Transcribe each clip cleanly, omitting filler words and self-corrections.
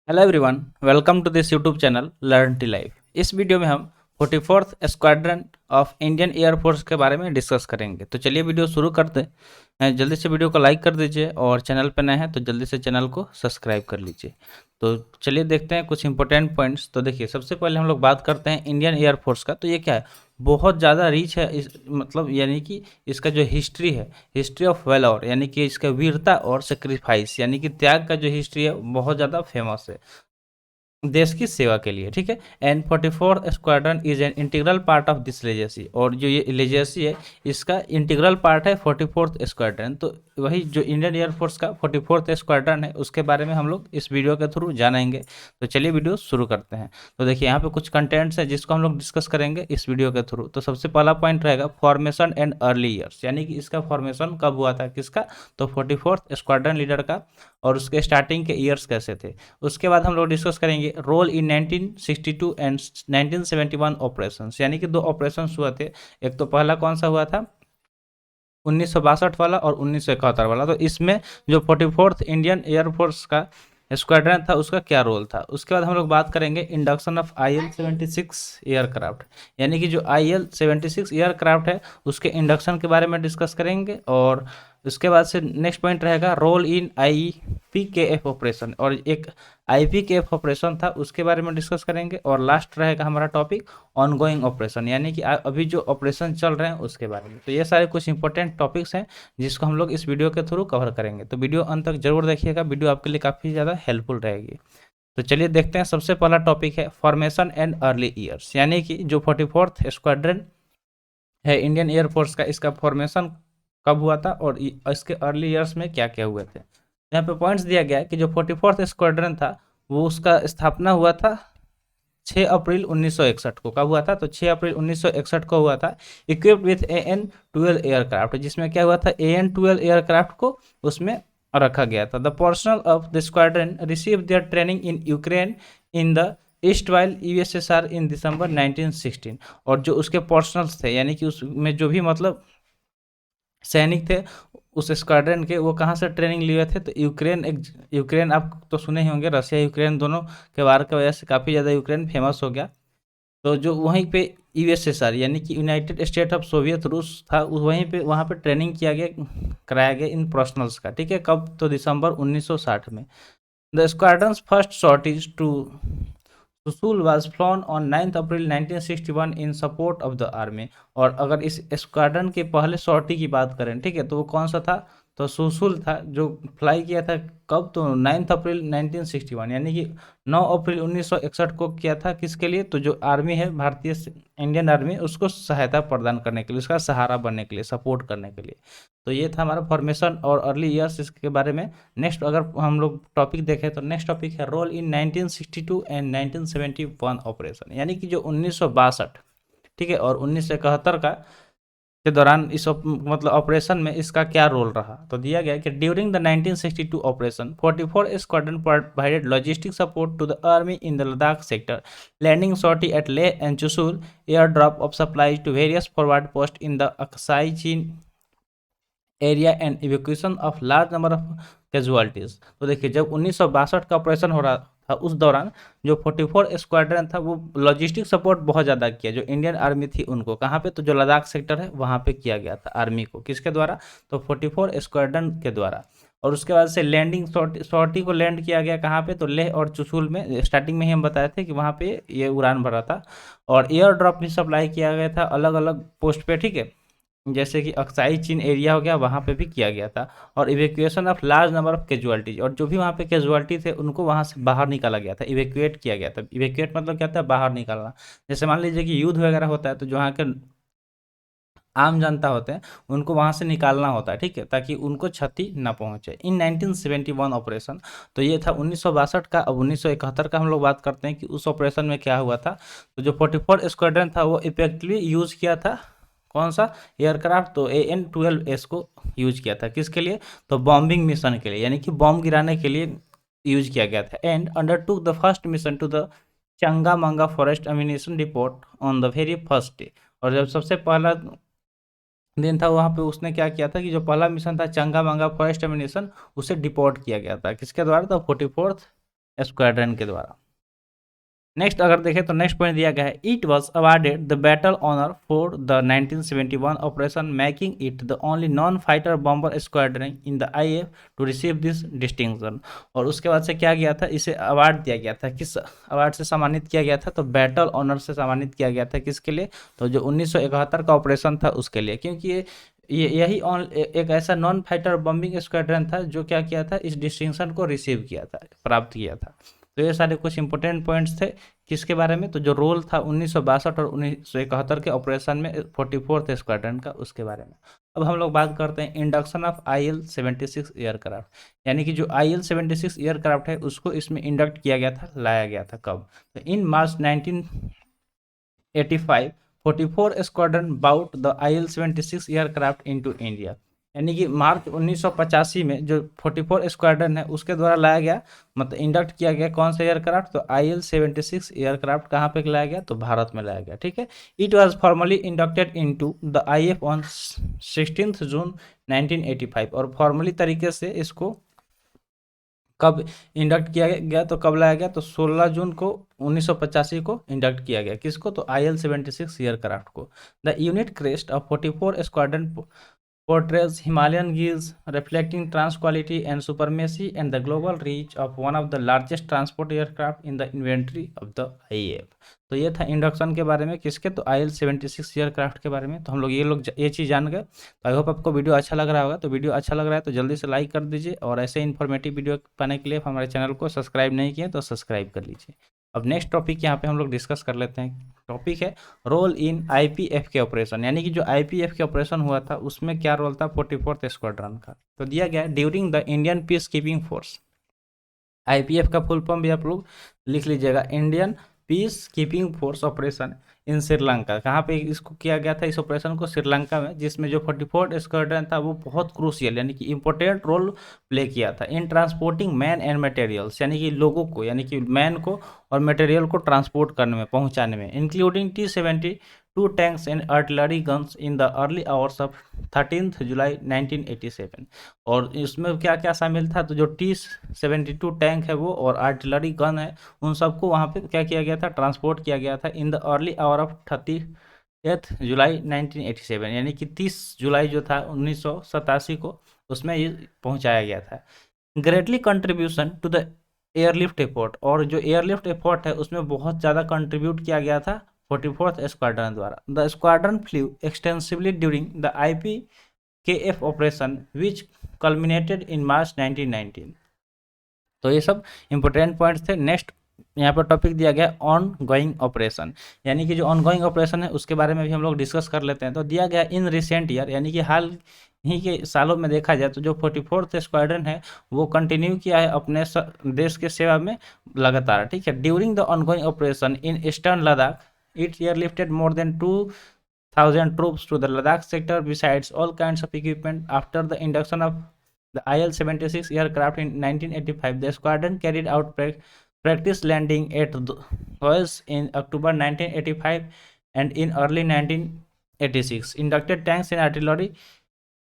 Hello everyone, welcome to this YouTube channel learn T life. इस video में हम 44th squadron of Indian air force के बारे में डिस्कस करेंगे। तो चलिए वीडियो शुरू करते हैं। जल्दी से वीडियो को लाइक कर दीजिए और चैनल पर नए हैं तो जल्दी से चैनल को सब्सक्राइब कर लीजिए। तो चलिए देखते हैं कुछ इंपॉर्टेंट पॉइंट्स। तो देखिए, सबसे पहले हम लोग बात करते हैं इंडियन एयरफोर्स का। तो ये क्या है, बहुत ज़्यादा रीच है इस मतलब यानी कि इसका जो हिस्ट्री है, हिस्ट्री ऑफ वैलोर, यानी कि इसका वीरता और सेक्रीफाइस यानी कि त्याग का जो हिस्ट्री है बहुत ज़्यादा फेमस है देश की सेवा के लिए। ठीक है। And 44 squadron is an integral part of this legacy, और जो ये लेजेसी है इसका इंटीग्रल पार्ट है 44th स्क्वाड्रन। तो वही जो इंडियन एयरफोर्स का 44th स्क्वाड्रन है उसके बारे में हम लोग इस वीडियो के थ्रू जानेंगे। तो चलिए वीडियो शुरू करते हैं। तो देखिए, यहाँ पे कुछ कंटेंट्स है जिसको हम लोग डिस्कस करेंगे इस वीडियो के थ्रू। तो सबसे पहला पॉइंट रहेगा फॉर्मेशन एंड अर्ली ईयर्स, यानी कि इसका फॉर्मेशन कब हुआ था, किसका, तो 44th स्क्वाड्रन लीडर का, और उसके स्टार्टिंग के ईयर्स कैसे थे। उसके बाद हम लोग डिस्कस करेंगे रोल इन 1962 एंड 1971 ऑपरेशंस, यानी कि दो ऑपरेशंस हुए थे। एक तो पहला कौन सा हुआ था, 1962 वाला और 1971 वाला। तो इसमें जो 44th इंडियन एयरफोर्स का स्क्वाड्रन था उसका क्या रोल था। उसके बाद हम लोग बात करेंगे इंडक्शन ऑफ IL-76 एयरक्राफ्ट, यानी कि जो IL-76 एयरक्राफ्ट है उसके इंडक्शन के बारे में डिस्कस करेंगे। और उसके बाद से नेक्स्ट पॉइंट रहेगा रोल इन IPKF ऑपरेशन, और एक IPKF ऑपरेशन था उसके बारे में डिस्कस करेंगे। और लास्ट रहेगा हमारा टॉपिक ऑनगोइंग ऑपरेशन, यानी कि अभी जो ऑपरेशन चल रहे हैं उसके बारे में। तो ये सारे कुछ इंपॉर्टेंट टॉपिक्स हैं जिसको हम लोग इस वीडियो के थ्रू कवर करेंगे। तो वीडियो अंत तक जरूर देखिएगा, वीडियो आपके लिए काफ़ी ज़्यादा हेल्पफुल रहेगी। तो चलिए देखते हैं। सबसे पहला टॉपिक है फॉर्मेशन एंड अर्ली ईयर्स, यानी कि जो 44th स्क्वाड्रन है इंडियन एयरफोर्स का, इसका फॉर्मेशन कब हुआ था और इसके अर्ली ईयर्स में क्या क्या हुए थे। यहाँ पे पॉइंट्स दिया गया है कि जो 44th स्क्वाड्रन था वो उसका स्थापना हुआ था 6 अप्रैल 1961 को। कब हुआ था, तो 6 अप्रैल 1961 को हुआ था। इक्विप्ड विथ AN-12 एयरक्राफ्ट, जिसमें क्या हुआ था, AN-12 एयरक्राफ्ट को उसमें रखा गया था। The personal of the squadron receive their training in Ukraine in the east while USSR इन दिसंबर 1916। और जो उसके पर्सनल्स थे, यानी कि उसमें जो भी मतलब सैनिक थे उस स्क्वाड्रन के, वो कहाँ से ट्रेनिंग लिए थे, तो यूक्रेन आप तो सुने ही होंगे, रशिया यूक्रेन दोनों के वार की वजह से काफ़ी ज़्यादा यूक्रेन फेमस हो गया। तो जो वहीं पे USSR यानी कि यूनाइटेड स्टेट ऑफ सोवियत रूस था, वहीं पे वहाँ पे ट्रेनिंग कराया गया इन पर्सनल्स का। ठीक है, कब, तो दिसंबर 1960 में। The squadron's first sorties to Chushul was flown on 9 April 1961 in support of the army. और अगर इस स्क्वाड्रन के पहले सॉर्टी की बात करें, ठीक है, तो वो कौन सा था, तो सुसूल था, जो फ्लाई किया था कब, तो 9 अप्रैल 1961, यानी कि 9 अप्रैल 1961 को किया था। किसके लिए, तो जो आर्मी है भारतीय इंडियन आर्मी, उसको सहायता प्रदान करने के लिए, उसका सहारा बनने के लिए, सपोर्ट करने के लिए। तो ये था हमारा फॉर्मेशन और अर्ली ईयर्स इसके बारे में। नेक्स्ट अगर हम लोग टॉपिक देखें तो नेक्स्ट टॉपिक है रोल इन 1962 एंड 1971 ऑपरेशन, यानी कि जो 1962, ठीक है, और 1971 का के दौरान इस मतलब ऑपरेशन में इसका क्या रोल रहा। तो दिया गया कि during the 1962 operation 44 squadron provided logistic support to the army in the Ladakh sector, landing sortie at Leh and Chushul, air drop of supplies to various forward post in the Aksai Chin area and evacuation of large number of casualties. तो देखिए, जब 1962 का operation हो रहा था उस दौरान जो 44 स्क्वाड्रन था वो लॉजिस्टिक सपोर्ट बहुत ज़्यादा किया, जो इंडियन आर्मी थी उनको, कहाँ पे, तो जो लद्दाख सेक्टर है वहाँ पे किया गया था आर्मी को। किसके द्वारा, तो 44 स्क्वाड्रन के द्वारा। और उसके बाद से लैंडिंग सॉर्टी को लैंड किया गया कहाँ पे, तो लेह और चुशूल में। स्टार्टिंग में ही हम बताए थे कि वहाँ पे ये उड़ान भरा था। और एयर ड्रॉप भी सप्लाई किया गया था अलग अलग पोस्ट पे, ठीक है, जैसे कि अक्साई चीन एरिया हो गया, वहाँ पे भी किया गया था। और evacuation of large number of casualties, और जो भी वहाँ पे कैजुअलिटी थे उनको वहाँ से बाहर निकाला गया था, इवैक्यूएट किया गया था। इवैक्यूएट मतलब क्या होता है, बाहर निकालना। जैसे मान लीजिए कि युद्ध वगैरह होता है तो जो वहाँ के आम जनता होते हैं उनको वहाँ से निकालना होता है, ठीक है, ताकि उनको क्षति ना पहुँचे। इन 1971 ऑपरेशन, तो ये था 1962 का। अब 1971 का हम लोग बात करते हैं कि उस ऑपरेशन में क्या हुआ था। तो जो 44 स्क्वाड्रन था वो इफेक्टिवली यूज़ किया था कौन सा एयरक्राफ्ट, तो AN-12S को यूज किया था। किसके लिए, तो बॉम्बिंग मिशन के लिए, यानी कि बॉम्ब गिराने के लिए यूज किया गया था। And undertook the first mission to the Changa Manga forest ammunition depot on the very first day. और जब सबसे पहला दिन था वहाँ पे उसने क्या किया था कि जो पहला मिशन था चंगामंगा फॉरेस्ट एम्यूनिशन, उसे डिपोर्ट किया गया था। किसके द्वारा, तो 44th स्क्वाड्रन के द्वारा। नेक्स्ट अगर देखें तो नेक्स्ट पॉइंट दिया गया है, it was awarded the battle honour for the 1971 operation, making it the only non fighter bomber squadron in the IAF to receive this distinction. और उसके बाद से क्या गया था, इसे अवार्ड दिया गया था, किस अवार्ड से सम्मानित किया गया था, तो बैटल ऑनर से सम्मानित किया गया था। किसके लिए, तो जो 1971 का ऑपरेशन था उसके लिए, क्योंकि यही एक ऐसा नॉन फाइटर बॉम्बिंग स्क्वाड्रन था जो क्या किया था, इस डिस्टिंक्शन को रिसीव किया था, प्राप्त किया था। तो ये सारे कुछ इंपॉर्टेंट पॉइंट्स थे किसके बारे में, तो जो रोल था 1962 और 1971 के ऑपरेशन में 44th स्क्वाड्रन का, उसके बारे में। अब हम लोग बात करते हैं इंडक्शन ऑफ IL-76 एयरक्राफ्ट, यानी कि जो IL-76 एयरक्राफ्ट है उसको इसमें इंडक्ट किया गया था, लाया गया था कब, तो in March 1985 44 squadron bought the IL-76 aircraft into India, यानी कि मार्च 1985 में जो 44 स्क्वाड्रन है उसके द्वारा लाया गया, मतलब इंडक्ट किया गया कौन सा एयरक्राफ्ट, तो IL-76 एयरक्राफ्ट कहाँ पे लाया गया, तो भारत में लाया गया। ठीक है, it was formally inducted into the IF on 16 जून 1985, और फॉर्मली तरीके से इसको कब इंडक्ट किया गया, तो कब लाया गया, तो 16 जून को 1985 को इंडक्ट किया गया। किसको, तो IL-76 एयरक्राफ्ट को। The unit crest of 44 squadron portrays Himalayan geese, reflecting trans-quality and supremacy and the global reach of one of the largest transport aircraft in the inventory of the IAF। तो ये था induction के बारे में, किसके, तो IL-76 aircraft के बारे में। तो हम लोग ये चीज़ जान गए। तो आई होप आपको वीडियो अच्छा लग रहा होगा। तो वीडियो अच्छा लग रहा है तो जल्दी से लाइक कर दीजिए, और ऐसे इन्फॉर्मेटिव वीडियो पाने के लिए हमारे चैनल को सब्सक्राइब नहीं किए तो सब्सक्राइब कर लीजिए। अब नेक्स्ट टॉपिक यहाँ पे हम लोग डिस्कस कर लेते हैं। टॉपिक है रोल इन IPF के ऑपरेशन, यानी कि जो IPF के ऑपरेशन हुआ था उसमें क्या रोल था 44th स्क्वाड्रन का। तो दिया गया during the Indian peace keeping force, IPF का फुल फॉर्म भी आप लोग लिख लीजिएगा, Indian peace keeping force operation in Sri Lanka. कहाँ पे इसको किया गया था, इस ऑपरेशन को श्रीलंका में, जिसमें जो 44th स्क्वाड्रन था वो बहुत क्रूशियल यानी कि इंपॉर्टेंट रोल प्ले किया था इन ट्रांसपोर्टिंग मैन एंड मटेरियल्स, यानी कि लोगों को, यानी कि मैन को और मटेरियल को ट्रांसपोर्ट करने में, पहुंचाने में, including T-72 tanks and artillery guns in the early hours of 13 जुलाई 1987। और इसमें क्या क्या शामिल था, तो जो T-72 टैंक है वो और आर्टिलरी गन है, उन सबको वहाँ पे क्या किया गया था, ट्रांसपोर्ट किया गया था in the early hour of 30 जुलाई 1987, यानी कि 30 जुलाई जो था 1987 को उसमें ये पहुँचाया गया था। Greatly contribution to the airlift effort, और जो एयरलिफ्ट एफर्ट है उसमें बहुत ज़्यादा कंट्रीब्यूट किया गया था 44th स्क्वाड्रन द्वारा। The squadron flew extensively during the IPKF operation which culminated in March 1919। तो ये सब इंपॉर्टेंट पॉइंट्स थे। नेक्स्ट यहाँ पर टॉपिक दिया गया ऑन गोइंग ऑपरेशन, यानी कि जो ऑन गोइंग ऑपरेशन है उसके बारे में भी हम लोग डिस्कस कर लेते हैं। तो दिया गया इन रिसेंट ईयर, यानी कि हाल ही के सालों में देखा जाए तो जो 44th स्क्वाड्रन है वो कंटिन्यू किया है अपने देश के सेवा में लगातार। ठीक है, during the ongoing operation in eastern Ladakh it airlifted more than 2000 troops to the Ladakh sector besides all kinds of equipment. After the induction of the IL-76 aircraft in 1985, the squadron carried out practice landing at Royals in October 1985 and in early 1986 inducted tanks and artillery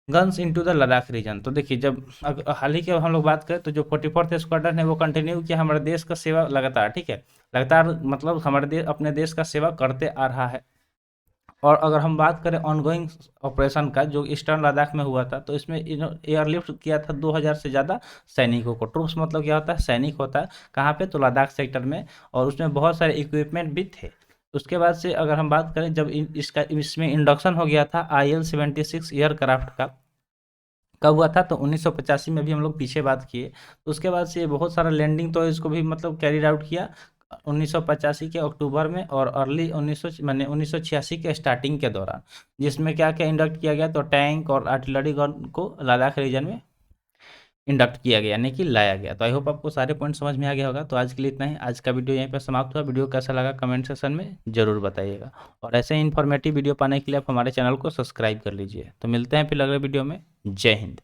guns into the Ladakh region. तो देखिए जब हाल ही के हम लोग बात करें तो जो 44th स्क्वाड्रन है वो कंटिन्यू किया हमारे देश का सेवा लगातार। ठीक है, लगातार मतलब हमारे देश अपने देश का सेवा करते आ रहा है। और अगर हम बात करें ऑनगोइंग ऑपरेशन का जो ईस्टर्न लद्दाख में हुआ था, तो इसमें एयरलिफ्ट किया था 2000 से ज़्यादा सैनिकों को। ट्रूप्स मतलब क्या होता है, सैनिक होता है। कहाँ पे, तो लद्दाख सेक्टर में, और उसमें बहुत सारे इक्विपमेंट भी थे। उसके बाद से अगर हम बात करें जब इसमें इंडक्शन हो गया था IL-76 एयरक्राफ्ट का, कब हुआ था, तो 1985 में भी हम लोग पीछे बात किए। तो उसके बाद से बहुत सारा लैंडिंग तो इसको भी मतलब कैरिड आउट किया 1985 के अक्टूबर में और अर्ली 1986 के स्टार्टिंग के दौरान, जिसमें क्या क्या इंडक्ट किया गया, तो टैंक और आर्टिलरी गन को लद्दाख रीजन में इंडक्ट किया गया, यानी कि लाया गया। तो आई होप आपको सारे पॉइंट समझ में आ गया होगा। तो आज के लिए इतना ही, आज का वीडियो यहीं पर समाप्त हुआ। वीडियो कैसा लगा कमेंट सेक्शन में जरूर बताइएगा, और ऐसे ही इन्फॉर्मेटिव वीडियो पाने के लिए आप हमारे चैनल को सब्सक्राइब कर लीजिए। तो मिलते हैं फिर अगले वीडियो में। जय हिंद।